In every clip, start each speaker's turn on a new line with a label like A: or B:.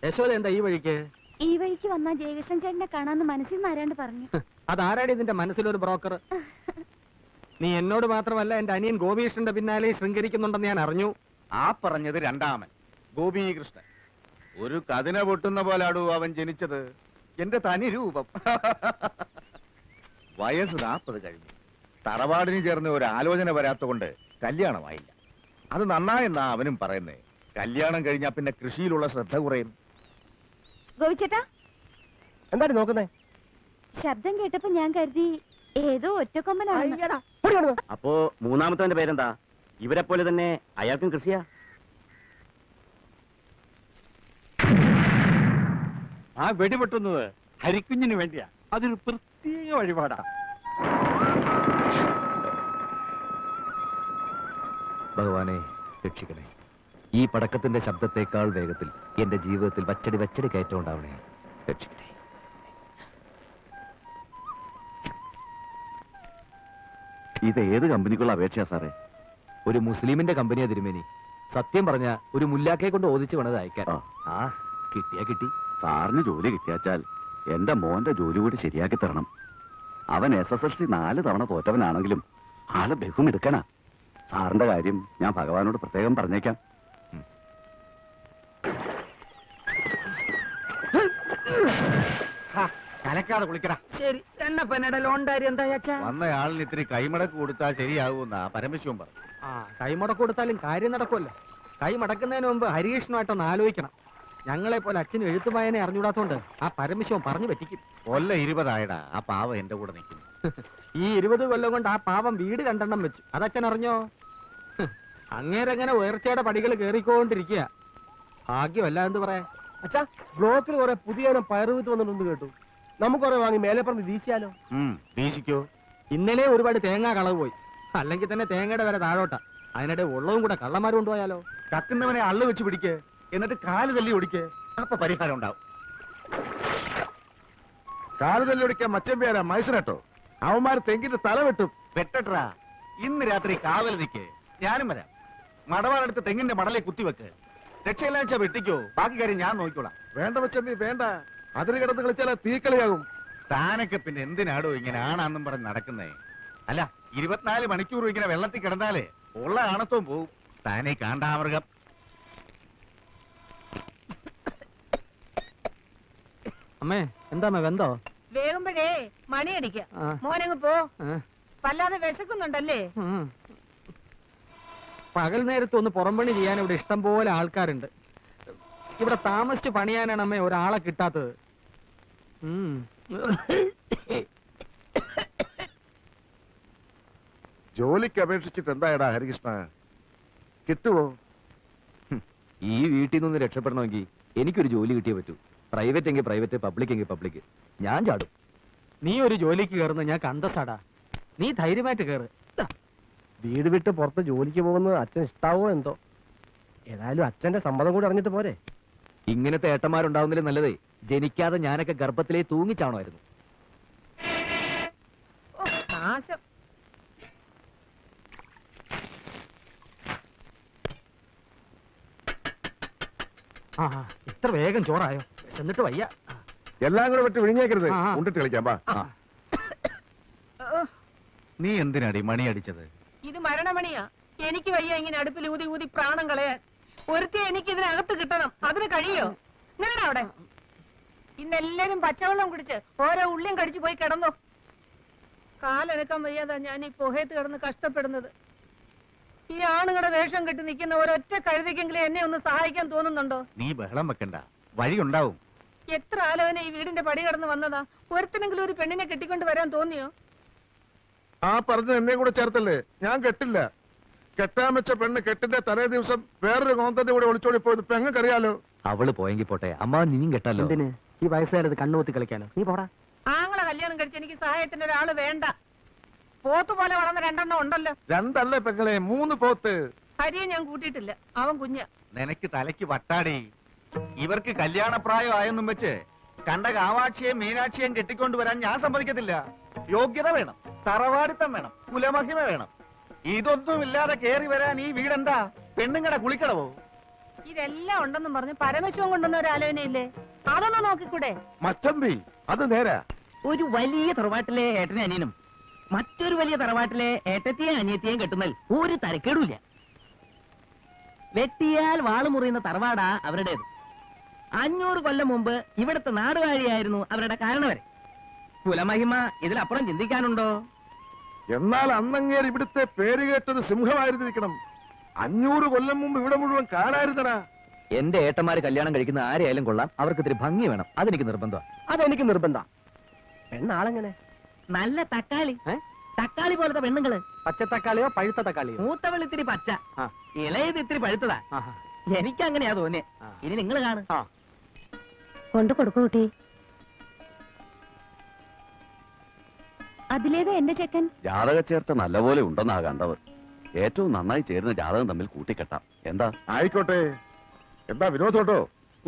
A: യശോദ എന്താ ഈ വഴിക്ക്?
B: ഈ വഴിക്ക് വന്നാ ജയകൃഷ്ണൻ ചേട്ടനെ കാണാന്ന് മനസ്സിൽ നിന്ന് ആരാണ്ട് പറഞ്ഞു.
A: അതാരാടി നിന്റെ മനസ്സിലൊരു ബ്രോക്കർ? നീ എന്നോട് മാത്രമല്ല എന്റെ അനിയൻ ഗോപികൃഷ്ണന്റെ പിന്നാലെ ശൃംഗരിക്കുന്നുണ്ടെന്ന് ഞാൻ അറിഞ്ഞു.
C: ആ പറഞ്ഞത് രണ്ടാമൻ ഗോപികൃഷ്ണൻ. ഒരു കതിന പൊട്ടുന്ന പോലാടൂ അവൻ ജനിച്ചത്. എന്റെ തനി രൂപം. വയസ്സ് 40 കഴിഞ്ഞു. തറവാടിന് ചേർന്ന് ഒരു ആലോചന വരാത്തതുകൊണ്ട് കല്യാണമായില്ല. അത് നന്നായെന്നാ അവനും പറയുന്നേ. കല്യാണം കഴിഞ്ഞാ പിന്നെ കൃഷിയിലുള്ള ശ്രദ്ധ കുറയും.
B: ഗോപിച്ചേട്ടാ,
D: എന്താണ് നോക്കുന്നേ?
B: ശബ്ദം കേട്ടപ്പോ ഞാൻ കരുതി ഏതോ ഒറ്റക്കൊമ്പനാണ്.
E: അപ്പോ മൂന്നാമത്തെ പേരെന്താ? ഇവരെ പോലെ തന്നെ അയാൾക്കും കൃഷിയാ?
D: ആ വെടിപൊട്ടുന്നത് ഹരിക്കുഞ്ഞിന് വേണ്ടിയാ. അതൊരു പ്രത്യേക വഴിപാടാ.
F: ഭഗവാനെ രക്ഷിക്കണേ. ഈ പടക്കത്തിന്റെ ശബ്ദത്തെക്കാൾ വേഗത്തിൽ എന്റെ ജീവിതത്തിൽ വച്ചടി കയറ്റം ഉണ്ടാവണേ. രക്ഷിക്കണേ.
E: ഇത് ഏത് കമ്പനിക്കുള്ള അപേക്ഷയാ സാറേ?
F: ഒരു മുസ്ലിമിന്റെ കമ്പനിയാ തിരുമേനി. സത്യം പറഞ്ഞ ഒരു മുല്ലാക്കയെ കൊണ്ട് ഓദിച്ചു വേണത് അയക്കാൻ. ആ കിട്ടിയാ കിട്ടി.
E: സാറിന് ജോലി കിട്ടിയാച്ചാൽ എന്റെ മോന്റെ ജോലി കൂടി ശരിയാക്കി തരണം. അവൻ SSLC 4 തവണ തോറ്റവനാണെങ്കിലും ആളെ ബഹുമെടുക്കണ. സാറിന്റെ കാര്യം ഞാൻ ഭഗവാനോട് പ്രത്യേകം പറഞ്ഞേക്കാം.
C: കലക്കാതെ കുളിക്കടാ.
A: ശരി, എണ്ണപ്പനയുടെ ലോൺകാരി എന്താ ചാച്ചാ?
C: വന്നയാളിന് ഇത്തിരി കൈമടക്ക് കൊടുത്താൽ ശരിയാകുമെന്നാ പരമശിവൻ പറഞ്ഞു.
A: ആ, കൈമടക്ക് കൊടുത്താലും കാര്യം നടക്കുമല്ലോ. കൈ മടക്കുന്നതിന് മുമ്പ് ഹരികൃഷ്ണമായിട്ടൊന്ന് ആലോചിക്കണം. ഞങ്ങളെ പോലെ അച്ഛനും എഴുത്തുമായനെ അറിഞ്ഞൂടാത്തോണ്ട് ആ പരമശിവൻ പറഞ്ഞു പറ്റിക്കും.
C: കൊല്ല 20 ആയടാ. ആ പാവം എന്റെ കൂടെ നിൽക്കുന്നു.
A: ഈ 20 കൊല്ലം കൊണ്ട് ആ പാവം വീട് 2 വെച്ചു. അതച്ഛൻ അറിഞ്ഞോ? അങ്ങേരങ്ങനെ ഉയർച്ചയുടെ പടികൾ കേറിക്കൊണ്ടിരിക്കുക. ഭാഗ്യമല്ല എന്ന് പറയാ.
D: അച്ഛാ, ബ്ലോക്കിൽ കുറെ പുതിയ പയറുവിത്ത് വന്നിട്ടുണ്ട് കേട്ടു. നമുക്ക് കുറെ വാങ്ങി മേലെ പറഞ്ഞ് വീശിയാലോ?
C: വീശിക്കോ.
A: ഇന്നലെ ഒരുപാട് തേങ്ങ കളവ് പോയി. അല്ലെങ്കിൽ തന്നെ തേങ്ങയുടെ വില താഴോട്ടാ. അതിനിടെ ഉള്ളതും കൂടെ കള്ളന്മാരും കൊണ്ടുപോയാലോ?
C: കക്കുന്നവനെ അള്ളു വെച്ച് പിടിക്ക്, എന്നിട്ട് കാല് തല്ലി ഒടിക്ക്. അപ്പൊ പരിഹാരം ഉണ്ടാവും. കാല് തല്ലി ഒടിക്കാൻ മച്ചൻ പേരാ മൈസനട്ടോ. അവന്മാർ തെങ്കിന്റെ തല വെട്ടും. വെട്ടട്ടാ. ഇന്ന് രാത്രി കാവൽ നിൽക്ക്, ഞാനും വരാം. മടവാളെടുത്ത് തെങ്ങിന്റെ മടലെ കുത്തിവെക്ക്. രക്ഷയില്ലാച്ച വെട്ടിക്കോ. ബാക്കി കാര്യം ഞാൻ നോക്കിക്കോളാം. വേണ്ട മച്ചമ്പി വേണ്ട. അതിന് കിടന്ന് കളിച്ചാൽ തീക്കളിയാകും. താനൊക്കെ പിന്നെ എന്തിനാടോ ഇങ്ങനെ ആണാന്നും പറഞ്ഞ് നടക്കുന്നേ? അല്ല, 24 മണിക്കൂറും ഇങ്ങനെ വെള്ളത്തിൽ കിടന്നാലേ ഉള്ള ആണത്വം പോവും. താനേ കാണ്ടാമൃഗം.
A: അമ്മേ, എന്താ വെന്തോ?
G: വേകുമ്പോഴേ മണിയടിക്ക. മോനങ്ങ് പോ. വല്ലാതെ വിശക്കുന്നുണ്ടല്ലേ?
A: പകൽ നേരത്ത് ഒന്ന് പുറംപണി ചെയ്യാൻ ഇവിടെ ഇഷ്ടം പോലെ ആൾക്കാരുണ്ട്. ഇവിടെ താമസിച്ച് പണിയാനാണ് അമ്മേ ഒരാളെ കിട്ടാത്തത്.
C: ജോലിക്ക് അപേക്ഷിച്ചിട്ട് എന്തായടാ ഹരികൃഷ്ണ? കിട്ടുവോ?
F: ഈ വീട്ടിൽ നിന്ന് രക്ഷപ്പെടണമെങ്കിൽ എനിക്കൊരു ജോലി കിട്ടിയേ പറ്റൂ. പ്രൈവറ്റ് എങ്കിൽ പ്രൈവറ്റ്, പബ്ലിക് എങ്കിൽ പബ്ലിക്. ഞാൻ ചാടും.
A: നീ ഒരു ജോലിക്ക് കയറുന്ന ഞാൻ കണ്ടസാടാ. നീ ധൈര്യമായിട്ട് കയറ്.
D: വീട് വിട്ട് പുറത്ത് ജോലിക്ക് പോകുന്നത് അച്ഛൻ ഇഷ്ടാവോ എന്തോ? ഏതായാലും അച്ഛന്റെ സമ്മതം കൂടി അറിഞ്ഞിട്ട് പോരെ.
F: ഇങ്ങനത്തെ ഏട്ടന്മാരുണ്ടാവുന്നതിലും നല്ലതേ ജനിക്കാതെ ഞാനൊക്കെ ഗർഭത്തിലേ തൂങ്ങിച്ചാണമായിരുന്നു.
G: നാശം.
A: ആ, ഇത്ര വേഗം ചോറായോ? എന്നിട്ട് വയ്യ.
C: എല്ലാം കൂടെ വിട്ട് വിഴിഞ്ഞേക്കരുത്. ഉണ്ടിട്ട് കളിക്കാം. ബാ. നീ എന്തിനാടി മണി അടിച്ചത്?
G: ഇത് മരണമണിയാ. എനിക്ക് വയ്യ ഇങ്ങനെ അടുപ്പിൽ ഊതി ഊതി പ്രാണം കളയാൻ. ഒരുത്തി എനിക്ക് ഇതിനകത്ത് കിട്ടണം. അതിന് കഴിയോ? നിങ്ങളുടെ അവിടെ ഇന്നെല്ലാരും പച്ചവെള്ളം കുടിച്ച് ഓരോ ഉള്ളിയും കടിച്ചു പോയി കിടന്നോ. കാലനക്കാൻ വയ്യാതാ ഞാൻ ഈ പുഹയത്ത് കിടന്ന് കഷ്ടപ്പെടുന്നത്. ഈ ആണുങ്ങളുടെ വേഷം കെട്ടി നിൽക്കുന്ന ഒരൊറ്റ കഴുതിക്കെങ്കിലും എന്നെ ഒന്ന് സഹായിക്കാൻ തോന്നുന്നുണ്ടോ?
C: നീ ബഹളം വെക്കണ്ട, വഴിയുണ്ടാവും.
G: എത്ര ആലോചന ഈ വീടിന്റെ പടി കടന്ന് വന്നതാ. ഒരുത്തിനെങ്കിലും ഒരു പെണ്ണിനെ കെട്ടിക്കൊണ്ട് വരാൻ തോന്നിയോ?
C: ആ പറഞ്ഞ എന്നെ കൂടെ ചേർത്തല്ലേ? ഞാൻ കെട്ടില്ല. കെട്ടാൻ വെച്ച പെണ്ണ് കെട്ടിന്റെ തലേ ദിവസം വേറൊരു കോന്തന്റെ കൂടെ ഒളിച്ചോടി പോയത് പെങ്ങക്കറിയാലോ.
F: അവള് പോയെങ്കിൽ പോട്ടെ, അമ്മ നീയും കെട്ടല്ലോ.
A: എന്തിന് ഈ വയസ്സുകാരത് കണ്ണുകൂത്തി കളിക്കാനോ? നീ പോടാ.
G: ആങ്ങളെ കല്യാണം കഴിച്ച് എനിക്ക് സഹായത്തിന് ഒരാള് വേണ്ട. പോത്ത് പോലെ വളർന്ന 2 ഉണ്ടല്ലോ.
C: 2 അല്ലേ പെങ്ങളെ, 3 പോത്ത്.
G: ഹരിയെ ഞാൻ കൂട്ടിയിട്ടില്ല, അവൻ കുഞ്ഞ.
C: നിനക്ക് തലയ്ക്ക് വട്ടാടി. ഇവർക്ക് കല്യാണപ്രായം ആയെന്നും വെച്ച് കണ്ട കാവാക്ഷിയെയും മീനാക്ഷിയെയും കെട്ടിക്കൊണ്ടുവരാൻ ഞാൻ സമ്മതിക്കത്തില്ല. യോഗ്യത വേണം, തറവാടിത്തം വേണം, കുലമഹിമ വേണം. ഇതൊന്നുമില്ലാതെ കേറി വരാൻ ഈ വീടെന്താ പെണ്ണുങ്ങടെ കുളിക്കടവോ?
G: ഇതെല്ലാം ഉണ്ടെന്നും പറഞ്ഞ് പരമശിവൻ കൊണ്ടുവന്ന ഒരു ആലോചനയില്ലേ? അതൊന്ന് നോക്കിക്കൂടെ?
C: മച്ചമ്പി അത് നേരാ.
H: ഒരു വലിയ തറവാട്ടിലെ ഏട്ടനെ അനിയനും മറ്റൊരു വലിയ തറവാട്ടിലെ ഏട്ടത്തെയും അനിയത്തെയും കെട്ടുന്നതിൽ ഒരു തരക്കേടുമില്ല. വെട്ടിയാൽ വാള് മുറിയുന്ന തറവാടാ അവരുടേത്. 500 കൊല്ലം മുമ്പ് ഇവിടുത്തെ നാടുവാഴിയായിരുന്നു അവരുടെ കാരണവരെ. കുലമഹിമ ഇതിലപ്പുറം ചിന്തിക്കാനുണ്ടോ?
C: എന്നാൽ അന്നങ്ങേർ ഇവിടുത്തെ പേര് കേട്ടൊരു സിംഹമായിരുന്നിരിക്കണം. 500 കൊല്ലം മുമ്പ് ഇവിടെ മുഴുവൻ കാണായിരുന്നടാ.
F: എന്റെ ഏട്ടന്മാര് കല്യാണം കഴിക്കുന്ന ആരെയായാലും കൊള്ളാം, അവർക്ക് ഇത്തിരി ഭംഗി വേണം. അതെനിക്ക് നിർബന്ധമാണ്.
D: അതെനിക്ക് നിർബന്ധ. പെണ്ണാളെങ്ങനെ?
H: നല്ല തക്കാളി, തക്കാളി പോലത്തെ പെണ്ണുങ്ങള്.
A: പച്ചത്തക്കാളിയോ പഴുത്ത തക്കാളിയോ?
H: മൂത്തവൾ ഇത്തിരി പച്ച,
A: ആ.
H: ഇളയത് ഇത്തിരി പഴുത്തതാ.
A: ആഹാ.
H: എനിക്കങ്ങനെയാ തോന്നിയേ.
A: ആ.
H: ഇനി നിങ്ങൾ കാണും.
B: കൊണ്ടു കൊടുക്കൂ കുട്ടി. അതിലേതാ എന്റെ ചെക്കൻ?
E: ജാതക ചേർത്ത നല്ലപോലെ ഉണ്ടെന്നാ കണ്ടത്. ഏറ്റവും നന്നായി ചേരുന്ന ജാതകം തമ്മിൽ കൂട്ടിക്കെട്ടാം. എന്താ?
C: ആയിക്കോട്ടെ. എന്താ വിരോധോട്ടോ?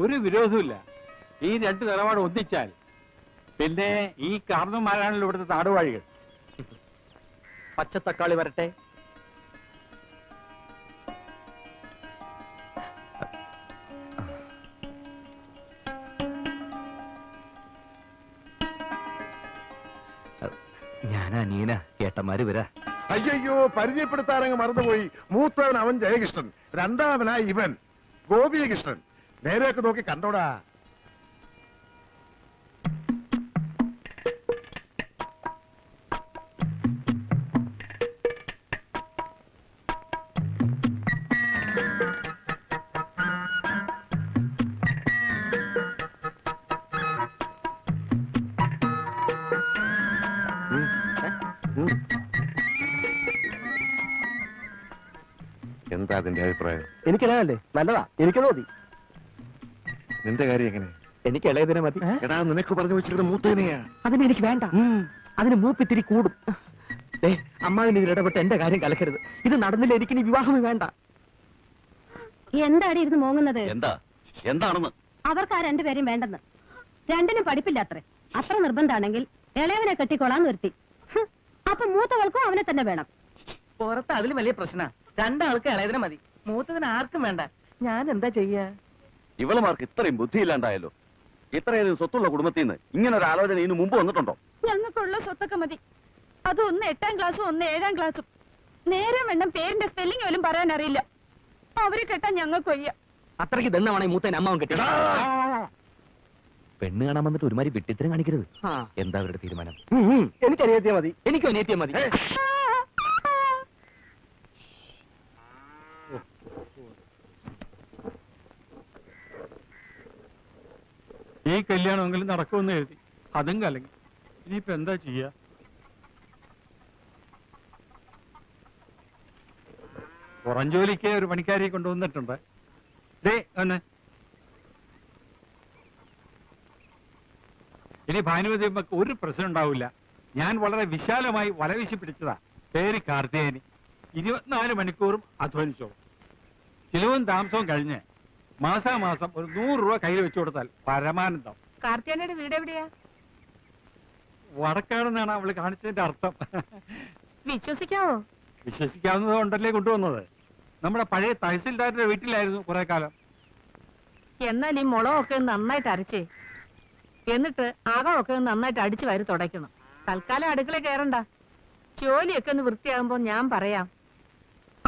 I: ഒരു വിരോധമില്ല. ഈ 2 നിലപാട് ഒന്നിച്ചാൽ പിന്നെ ഈ കാരണന്മാരാണല്ലോ ഇവിടുത്തെ നാടുവാഴികൾ.
A: പച്ചത്തക്കാളി വരട്ടെ.
F: ഞാനാ നീന, ഏട്ടന്മാര് വരാ.
C: അയ്യോ, പരിചയപ്പെടുത്താനങ്ങ് മറന്നുപോയി. മൂത്തവൻ അവൻ ജയകൃഷ്ണൻ, രണ്ടാമനായി ഇവൻ ഗോപികൃഷ്ണൻ. നേരെയൊക്കെ നോക്കി കണ്ടോടാ. എന്താ അതിന്റെ അഭിപ്രായം?
D: എനിക്കല്ലേ നല്ലതാ, എനിക്ക് മതി.
C: നിന്റെ കാര്യം എങ്ങനെ?
A: എനിക്ക് ഇളയതിനെ മതി.
C: എടാ, നിനക്ക് പറഞ്ഞു വെച്ചിരിക്കുന്ന മൂത്തേനെയാ.
A: അതിന് എനിക്ക് വേണ്ട. അതിന് മൂപ്പിത്തിരി കൂടും. അമ്മാവിന് ഇതിൽ ഇടപെട്ട് എന്റെ കാര്യം കലക്കരുത്. ഇത് നടന്നില്ല, എനിക്കിനി വിവാഹമേ വേണ്ട.
B: എന്താടി ഇരുന്ന് മോങ്ങുന്നത്?
E: എന്താണെന്ന്?
B: അവർക്ക് ആ 2 പേരും വേണ്ടെന്ന്. 2നും പഠിപ്പില്ല അത്രേ. അത്ര നിർബന്ധാണെങ്കിൽ ഇളയവനെ കെട്ടിക്കൊള്ളാന്ന് നിർത്തി. അപ്പൊ മൂത്തവൾക്കും അവനെ തന്നെ വേണം.
H: പുറത്ത് അതിലും വലിയ പ്രശ്ന. 2 ആൾക്ക് ഇളയതിനെ മതി, മൂത്തതിന് ആർക്കും വേണ്ട. ഞാൻ എന്താ ചെയ്യാ?
E: ഇവളുമാർക്ക് ഇത്രയും ബുദ്ധിയില്ലാണ്ടായല്ലോ. ഇത്രയധികം സ്വത്തുള്ള കുടുംബത്തിൽ നിന്ന് ഇങ്ങനെ ഒരു ആലോചന ഇതിനു മുമ്പ് വന്നിട്ടുണ്ടോ?
B: ഞങ്ങൾക്കുള്ള സ്വത്തൊക്കെ മതി. അത് ഒന്ന് 8ാം ക്ലാസ്സും ഒന്ന് 7ാം ക്ലാസ്സും. നേരെ വേണം പേരിന്റെ സ്പെല്ലിംഗ് പോലും പറയാൻ അറിയില്ല. അവരെ കെട്ടാൻ ഞങ്ങൾക്ക് വയ്യ.
A: അത്രയ്ക്ക് ദണ്ണമാണ് ഈ മൂത്തേനെ അമ്മാവൻ കെട്ടി.
F: പെണ്ണ് കാണാൻ വന്നിട്ട് ഒരുമാതിരി വിട്ടിത്തരം കാണിക്കരുത്. എന്താ അവരുടെ തീരുമാനം?
D: എനിക്ക് അനിയത്തിയാ മതി.
A: എനിക്കും അനിയത്തിയാ മതി.
I: ഈ കല്യാണമെങ്കിലും നടക്കുമെന്ന് എഴുതി, അതും കലങ്ങി. ഇനിയിപ്പോ എന്താ ചെയ്യാ? പുറം ജോലിക്ക് ഒരു പണിക്കാരിയെ കൊണ്ടുവന്നിട്ടുണ്ട്. ഒന്ന് ഇനി ഭാനുമതി ഒരു പ്രശ്നം ഉണ്ടാവില്ല. ഞാൻ വളരെ വിശാലമായി വലവീശി പിടിച്ചതാ. പേര് കാർത്തികേയനി. 24 മണിക്കൂറും അധ്വാനിച്ചോളും. ചിലവും താമസവും കഴിഞ്ഞ് മാസാമാസം ഒരു 100 രൂപ കയ്യിൽ വെച്ചു കൊടുത്താൽ പരമാനന്ദം.
G: കാർത്തിയാനയുടെ വീട് എവിടെയാ?
I: വടക്കാണെന്നാണ് അവള് കാണിച്ചതിന്റെ അർത്ഥം.
G: വിശ്വസിക്കാവോ?
I: വിശ്വസിക്കാവുന്നത് കൊണ്ടല്ലേ കൊണ്ടുവന്നത്. നമ്മുടെ പഴയ തഹസിൽദാരുടെ വീട്ടിലായിരുന്നു കുറെ കാലം.
G: എന്നാൽ ഈ മുളകൊക്കെ നന്നായിട്ട് അരച്ചേ, എന്നിട്ട് അകമൊക്കെ നന്നായിട്ട് അടിച്ചു വാരി തുടയ്ക്കണം. തൽക്കാലം അടുക്കള കയറണ്ട. ജോലിയൊക്കെ ഒന്ന് വൃത്തിയാകുമ്പോ ഞാൻ പറയാം,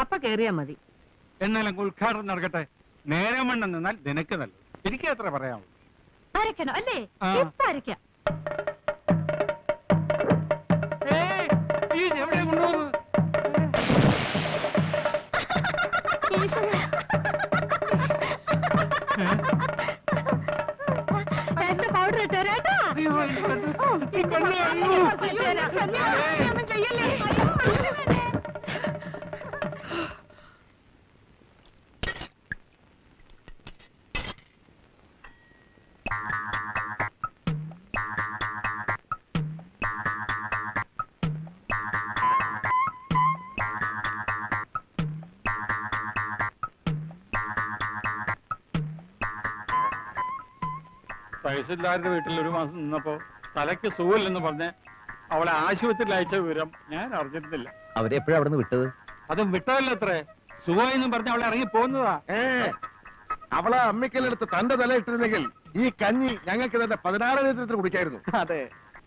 G: അപ്പ കേറിയാ മതി.
I: എന്നാലും ഉദ്ഘാടനം നടക്കട്ടെ. നേരം വണ്ണം നിന്നാൽ നിനക്ക് നല്ലത്. എനിക്ക് എത്ര പറയാമോ?
B: അരക്കണോ അല്ലേ? ഇപ്പൊ അരക്കാം.
I: എവിടെ കൊണ്ടുപോകുന്നത്?
B: പൗഡർ ഇട്ടോ ചേട്ടാ?
I: തഹസിൽദാരുടെ വീട്ടിൽ ഒരു മാസം നിന്നപ്പോ തലയ്ക്ക് സുഖമില്ലെന്ന് പറഞ്ഞ് അവളെ ആശുപത്രിയിൽ അയച്ച വിവരം ഞാൻ അറിഞ്ഞിരുന്നില്ല.
F: അവരെപ്പോഴാ അവിടെ നിന്ന് വിട്ടത്?
I: അതും വിട്ടതല്ല അത്രേ. സുഖമെന്നും പറഞ്ഞ് അവളെ ഇറങ്ങി പോകുന്നതാ.
C: അവളെ അമ്മിക്കല്ലെടുത്ത് തന്റെ തല ഇട്ടിരുന്നെങ്കിൽ ഈ കഞ്ഞി ഞങ്ങൾക്ക് തന്നെ 16 ലിറ്റർ കുടിക്കായിരുന്നു.
D: അതെ,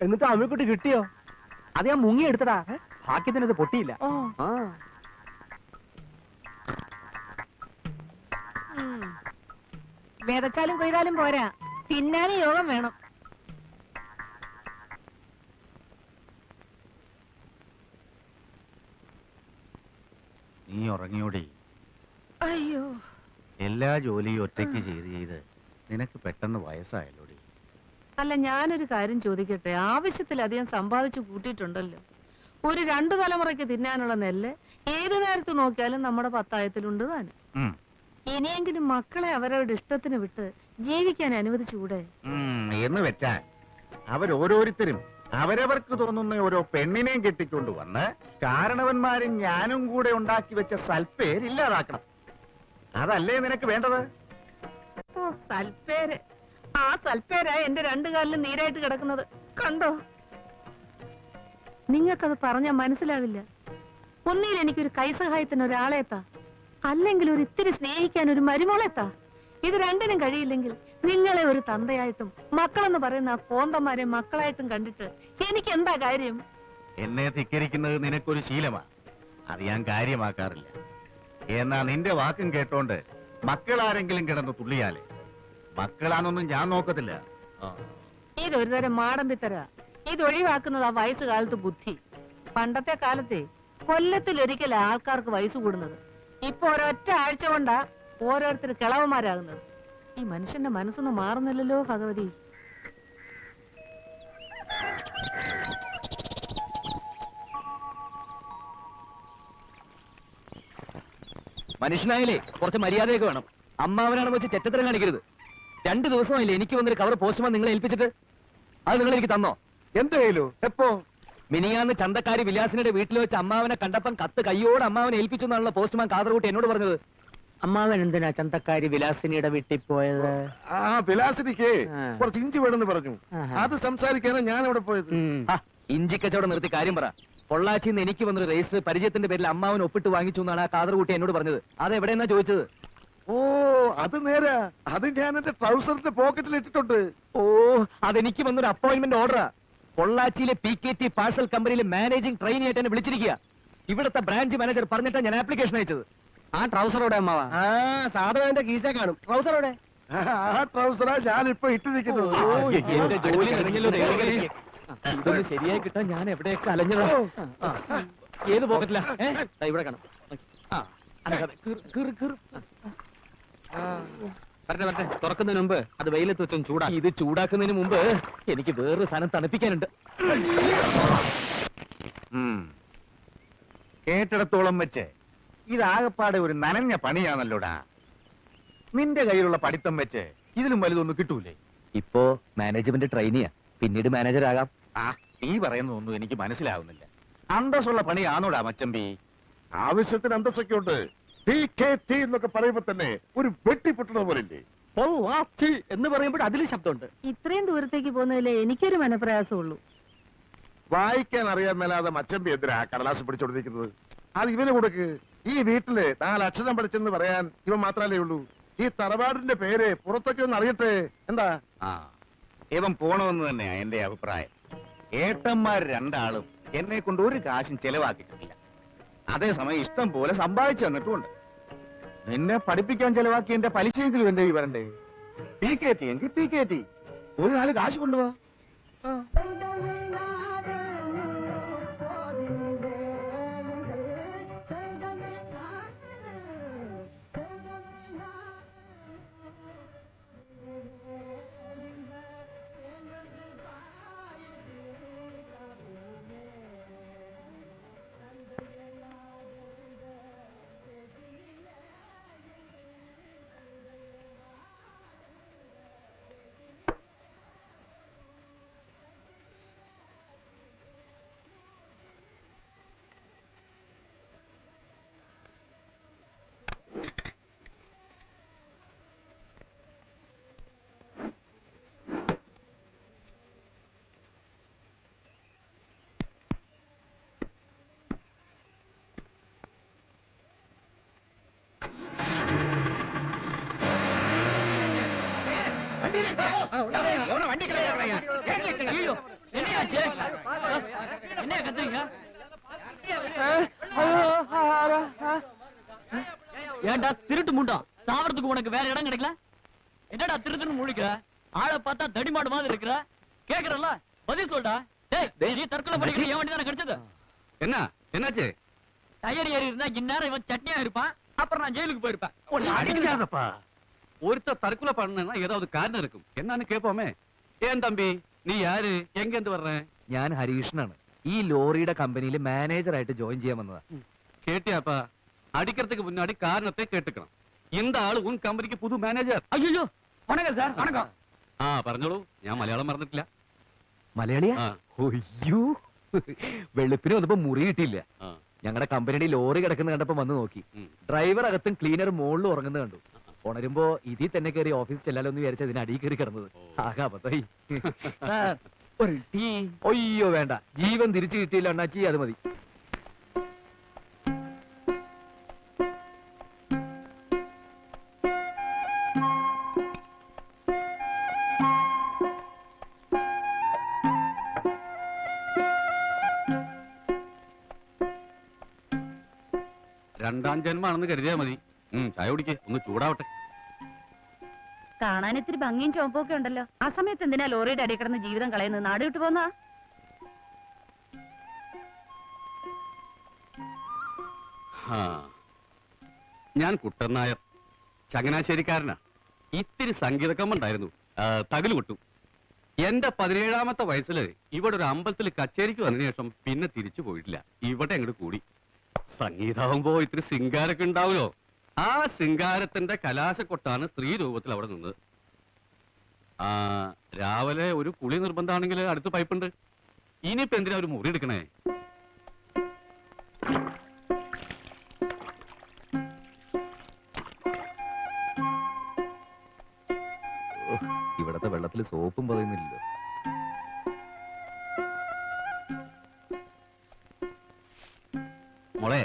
D: എന്നിട്ട് അമ്മിക്കുട്ടി കിട്ടിയോ?
A: അത് ഞാൻ മുങ്ങിയെടുത്തടാ, ഭാഗ്യത്തിനത് പൊട്ടിയില്ല. ആ.
G: വിതച്ചാലും കൊയ്താലും പോരാ, തിന്നാനും യോഗം വേണം.
C: നീ ഉറങ്ങിയോടി?
G: അയ്യോ,
C: എല്ലാ ജോലിയും ഒറ്റയ്ക്ക് ചെയ്ത് നിനക്ക് പെട്ടെന്ന് വയസ്സായല്ലോടി.
G: അല്ല, ഞാനൊരു കാര്യം ചോദിക്കട്ടെ. ആവശ്യത്തിലധികം സമ്പാദിച്ചു കൂട്ടിയിട്ടുണ്ടല്ലോ. ഒരു 2 തലമുറയ്ക്ക് തിന്നാനുള്ള നെല്ല് ഏതു നേരത്ത് നോക്കിയാലും നമ്മുടെ പത്തായത്തിലുണ്ട് താനും. ഇനിയെങ്കിലും മക്കളെ അവരവരുടെ ഇഷ്ടത്തിന് വിട്ട് ജീവിക്കാൻ അനുവദിച്ചുകൂടെ?
C: എന്ന് വെച്ചാൽ അവരോരോരുത്തരും അവരവർക്ക് തോന്നുന്ന ഓരോ പെണ്ണിനെയും കെട്ടിക്കൊണ്ടുവന്ന് കാരണവന്മാരും ഞാനും കൂടെ ഉണ്ടാക്കി വെച്ച സൽപ്പേര് ഇല്ലാതാക്കണം. അതല്ലേ നിനക്ക് വേണ്ടത്?
G: ഓ, സൽപ്പേര്. ആ സൽപ്പേരാ എന്റെ 2 കാലിലും നീരായിട്ട് കിടക്കുന്നത്. കണ്ടോ? നിങ്ങൾക്കത് പറഞ്ഞാൽ മനസ്സിലാവില്ല. ഒന്നിൽ എനിക്കൊരു കൈസഹായത്തിന് ഒരാളെത്താ, അല്ലെങ്കിൽ ഒരു ഇത്തിരി സ്നേഹിക്കാൻ ഒരു മരുമോളെത്താ. ഇത് രണ്ടിനും കഴിയില്ലെങ്കിൽ നിങ്ങളെ ഒരു തന്തയായിട്ടും മക്കളെന്ന് പറയുന്ന ആ കോന്തന്മാരെ മക്കളായിട്ടും കണ്ടിട്ട് എനിക്ക് എന്താ കാര്യം?
C: എന്നെ ധിക്കരിക്കുന്നത് നിനക്കൊരു ശീലമാ. അത് ഞാൻ കാര്യമാക്കാറില്ല. എന്നാ നിന്റെ വാക്കും കേട്ടോണ്ട് മക്കളാരെങ്കിലും കിടന്ന് തുള്ളിയാലേ മക്കളാന്നൊന്നും ഞാൻ നോക്കത്തില്ല.
G: ഇതൊരു തരം മാടമ്പിത്തര. ഇതൊഴിവാക്കുന്നത് ആ വയസ്സുകാലത്ത് ബുദ്ധി. പണ്ടത്തെ കാലത്തെ കൊല്ലത്തിലൊരിക്കൽ ആൾക്കാർക്ക് വയസ്സ് കൂടുന്നത്. ഇപ്പൊ ഒരൊറ്റ ആഴ്ച കൊണ്ടാ ഓരോരുത്തർ കിളവന്മാരാകുന്നത്. ഈ മനുഷ്യന്റെ മനസ്സൊന്നും മാറുന്നില്ലല്ലോ ഭഗവതി.
F: മനുഷ്യനായാലേ കുറച്ച് മര്യാദയൊക്കെ വേണം. അമ്മാവനാണെന്ന് വെച്ച് ചെറ്റത്തരം കാണിക്കരുത്. 2 ദിവസമായില്ലേ എനിക്ക് വന്നൊരു കവർ പോസ്റ്റ്മാൻ നിങ്ങളെ ഏൽപ്പിച്ചിട്ട്? അത് നിങ്ങൾ എനിക്ക് തന്നോ?
C: എന്തായാലും എപ്പോ?
F: മിനിയാന്ന് ചന്തക്കാരി വിലാസിനുടെ വീട്ടിൽ വെച്ച് അമ്മാവനെ കണ്ടപ്പം കത്ത് കയ്യോട് അമ്മാവനെ ഏൽപ്പിച്ചു എന്നാണല്ലോ പോസ്റ്റ്മാൻ കാതർകൂട്ടി എന്നോട് പറഞ്ഞത്.
A: അമ്മാവൻ എന്തിനാ ചന്തക്കാരി വിലാസിനിയുടെ വീട്ടിൽ പോയത്?
C: ആ വിലാസിനിക്ക്
A: ആ.
C: കുറച്ച് ഇഞ്ചി വേണമെന്ന് പറഞ്ഞു.
A: ആഹാ.
C: അത് സംസാരിക്കാനാണ് ഞാൻ അവിടെ പോയത്.
F: ഇഞ്ചി കച്ചവടം നിർത്തി കാര്യം പറ. പൊള്ളാച്ചിന്ന് എനിക്ക് വന്നൊരു രജിസ്റ്റർ പരിചയത്തിന്റെ പേരിൽ അമ്മാവൻ ഒപ്പിട്ട് വാങ്ങിച്ചു എന്നാണ് ആ കാതർകൂട്ടി എന്നോട് പറഞ്ഞത്. അത് എവിടെയെന്നാ ചോദിച്ചത്?
C: ഓ, അത് നേരാ. അത് ഞാൻ എന്റെ ട്രൗസറിന്റെ പോക്കറ്റിൽ ഇട്ടിട്ടുണ്ട്.
F: ഓ, അതെനിക്ക് വന്നൊരു അപ്പോയിന്റ്മെന്റ് ഓർഡറാ. പൊള്ളാച്ചിയിലെ PKT പാഴ്സൽ കമ്പനിയിലെ മാനേജിംഗ് ട്രെയിനി ആയിട്ട് എന്നെ വിളിച്ചിരിക്കുക. ഇവിടുത്തെ ബ്രാഞ്ച് മാനേജർ പറഞ്ഞിട്ടാണ് ഞാൻ ആപ്ലിക്കേഷൻ അയച്ചത്.
A: ആ ട്രൗസറോടെ അമ്മാവാ?
D: ആ സാധനം കീശ കാണും. ട്രൗസറോടെ?
C: ആ ട്രൗസറാ ഞാനിപ്പോ ഇട്ടിരിക്കുന്നത്.
F: എന്റെ ജോലി കഴിഞ്ഞല്ലോ ദൈവമേ. ഇതൊന്ന് ശരിയായി കിട്ടാൻ ഞാൻ എവിടെയൊക്കെ അലഞ്ഞതാ. ഏത് പോക്കറ്റിലാ? ഇവിടെ കാണാം.
A: വരട്ടെ, തുറക്കുന്നതിന് മുമ്പ് അത് വെയിലത്ത് വെച്ചൊന്ന് ചൂടാ.
F: ഇത് ചൂടാക്കുന്നതിന് മുമ്പ് എനിക്ക് വേറൊരു സാധനം തണുപ്പിക്കാനുണ്ട്.
C: കേട്ടിടത്തോളം വെച്ച് ഇതാകപ്പാടെ ഒരു നനഞ്ഞ പണിയാണല്ലോടാ. നിന്റെ കയ്യിലുള്ള പഠിത്തം വെച്ച് ഇതിലും വലുതൊന്നും കിട്ടൂലേ?
F: ഇപ്പോ മാനേജ്മെന്റ് ട്രെയിനിയാ, പിന്നീട് മാനേജർ ആകാം.
C: ആ, നീ പറയുന്നതൊന്നും എനിക്ക് മനസ്സിലാവുന്നില്ല. അന്തസ്സുള്ള പണിയാണോടാ മച്ചമ്പി? ആവശ്യത്തിന് അന്തസ്സൊക്കെ ഉണ്ട്. PKT എന്നൊക്കെ പറയുമ്പോ തന്നെ ഒരു വെട്ടിപ്പൊട്ടണ പോലില്ലേ?
A: എന്ന് പറയുമ്പോൾ അതിലും ശബ്ദമുണ്ട്.
G: ഇത്രയും ദൂരത്തേക്ക് പോകുന്നതിലേ എനിക്കൊരു മനപ്രയാസമുള്ളൂ.
C: വായിക്കാൻ അറിയാൻ മേലാതെ മച്ചമ്പി എന്തിനാ കടലാസ് പിടിച്ചോണ്ടിരിക്കുന്നത്? അത് ഇവന് കൊടുക്ക്. ഈ വീട്ടില് 4 അക്ഷരം പഠിച്ചെന്ന് പറയാൻ ഇവൻ മാത്രല്ലേ ഉള്ളൂ. ഈ തറവാടിന്റെ പേര് പുറത്തൊക്കെ ഒന്ന് അറിയട്ടെ. എന്താ? ഇവൻ പോണമെന്ന് തന്നെയാ എന്റെ അഭിപ്രായം. ഏട്ടന്മാർ 2 ആളും എന്നെ കൊണ്ട് ഒരു കാശും ചെലവാക്കിയിട്ടില്ല. അതേസമയം ഇഷ്ടം പോലെ സമ്പാദിച്ചു തന്നിട്ടുമുണ്ട്. നിന്നെ പഠിപ്പിക്കാൻ ചെലവാക്കി എന്റെ പലിശയെങ്കിലും എന്റെ ഈ വരണ്ടേ? PKT എങ്കിൽ PKT. ഒരു 4 കാശ് കൊണ്ടുപോവാ.
H: ஐயோ, என்னையாச்சு? என்னையா கத்துறீங்க? ஏன்டா திருட்டு முண்டா, சாவறதுக்கு உனக்கு வேற இடம் கிடைக்கல? என்னடா திருட்டுன்னு முழிக்கிற? ஆளை பார்த்தா தடிமாடு மாதிரி இருக்கிற. கேக்குறல்ல, பதில் சொல்டா. டேய், நீ தற்கொலை பண்ணிக்கிற என் வண்டி தானே கிடைச்சது?
E: என்ன என்னாச்சு?
H: டயர் ஏறி இருந்தா இந்நேரம் இவன் சட்னியா இருப்பான். அப்புறம் நான் ஜெயிலுக்கு போயிருப்பேன்.
E: அடிக்காதப்பா. ஒருத்தர் தற்கொலை பண்ணா ஏதாவது காரணம் இருக்கும். என்னன்னு கேட்போமே. ஏன் தம்பி, നീ யாரு, എങ്ക എന്ത് പറഞ്ഞേ?
F: ഞാൻ ഹരീഷനാണ്. ഈ ലോറിയുടെ കമ്പനിയിൽ മാനേജറായിട്ട് ജോയിൻ ചെയ്യാൻ വന്നതാ.
E: கேட்டியாப்பா, அடிக்கிறதுக்கு முன்னாடி காரணத்தை கேட்டுக்கணும். இந்த ஆளு உன் கம்பெனிக்கு புது மேனேஜர்.
H: ஐயோ, வணக்கம் சார். வணக்கம்.
E: പറഞ്ഞോളൂ, ഞാൻ മലയാളം മറന്നിട്ടില്ല.
F: മലയാളിയാ?
E: ആ.
F: ഒയ്യോ, വെളുപ്പിന് വന്നപ്പോ മുറി കിട്ടിയില്ല.
E: ആ.
F: ഞങ്ങളുടെ കമ്പനിയുടെ ലോറി കിടക്കുന്ന കണ്ടപ്പോ വന്ന് നോക്കി.
E: ഉം.
F: ഡ്രൈവർ അകത്തും ക്ലീനർ മുകളിലും ഉറങ്ങുന്നത് കണ്ടു. ഉണരുമ്പോ ഇതിൽ തന്നെ കയറി ഓഫീസിൽ ചെല്ലാലോ എന്ന് വിചാരിച്ച അതിന് അടിയിൽ കയറി കിടന്നത്. ആകെ അബദ്ധായി.
H: சார், ஒரு டீ.
F: ഒയ്യോ വേണ്ട, ജീവൻ തിരിച്ചു കിട്ടിയില്ല അണ്ണാച്ചി, അത് മതി.
E: രണ്ടാം ജന്മാണെന്ന് കരുതിയാ മതി. ചായ കുടിക്കേ, ഒന്ന് ചൂടാവട്ടെ.
B: കാണാൻ ഇത്തിരി ഭംഗിയും ചുവപ്പൊക്കെ ഉണ്ടല്ലോ. ആ സമയത്ത് എന്തിനാ ലോറിയുടെ അടി കിടന്ന് ജീവിതം കളയുന്നത്? നാട് വിട്ടു പോന്നാ?
E: ഞാൻ കുട്ടൻ നായർ, ചങ്ങനാശ്ശേരിക്കാരനാ. ഇത്തിരി സംഗീതക്കമ്മുണ്ടായിരുന്നു, തകില് കൊട്ടു. എന്റെ 17ാമത്തെ വയസ്സില് ഇവിടെ ഒരു അമ്പലത്തിൽ കച്ചേരിക്ക് വന്നതിന് ശേഷം പിന്നെ തിരിച്ചു പോയിട്ടില്ല. ഇവിടെ അങ്ങോട്ട് കൂടി. സംഗീതാവുമ്പോ ഇത്തിരി ശൃംഗാരൊക്കെ ഉണ്ടാവുമല്ലോ. ആ ശൃംഗാരത്തിന്റെ കലാശക്കൊട്ടാണ് സ്ത്രീ രൂപത്തിൽ അവിടെ നിന്നത്. രാവിലെ ഒരു കുളി നിർബന്ധമാണെങ്കിൽ അടുത്ത് പൈപ്പുണ്ട്. ഇനിയിപ്പോ എന്തിനാ ഒരു മുറി എടുക്കണേ?
F: ഇവിടത്തെ വെള്ളത്തിൽ സോപ്പും പതയുന്നില്ലല്ലോ.
E: മോളെ,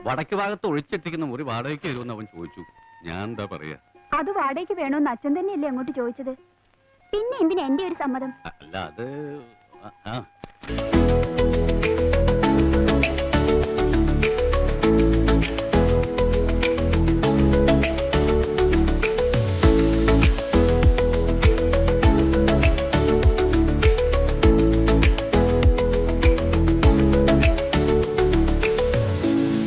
E: വടക്ക് ഭാഗത്ത് ഒഴിച്ചിട്ടിരിക്കുന്ന മുറി വാടകയ്ക്ക് വരുമെന്ന് അവൻ ചോദിച്ചു. ഞാൻ എന്താ പറയാ?
B: അത് വാടകയ്ക്ക് വേണോന്ന് അച്ഛൻ തന്നെയല്ലേ അങ്ങോട്ട് ചോദിച്ചത്. പിന്നെ എന്തിനാ എന്റെ ഒരു സമ്മതം?
E: അല്ല, അത്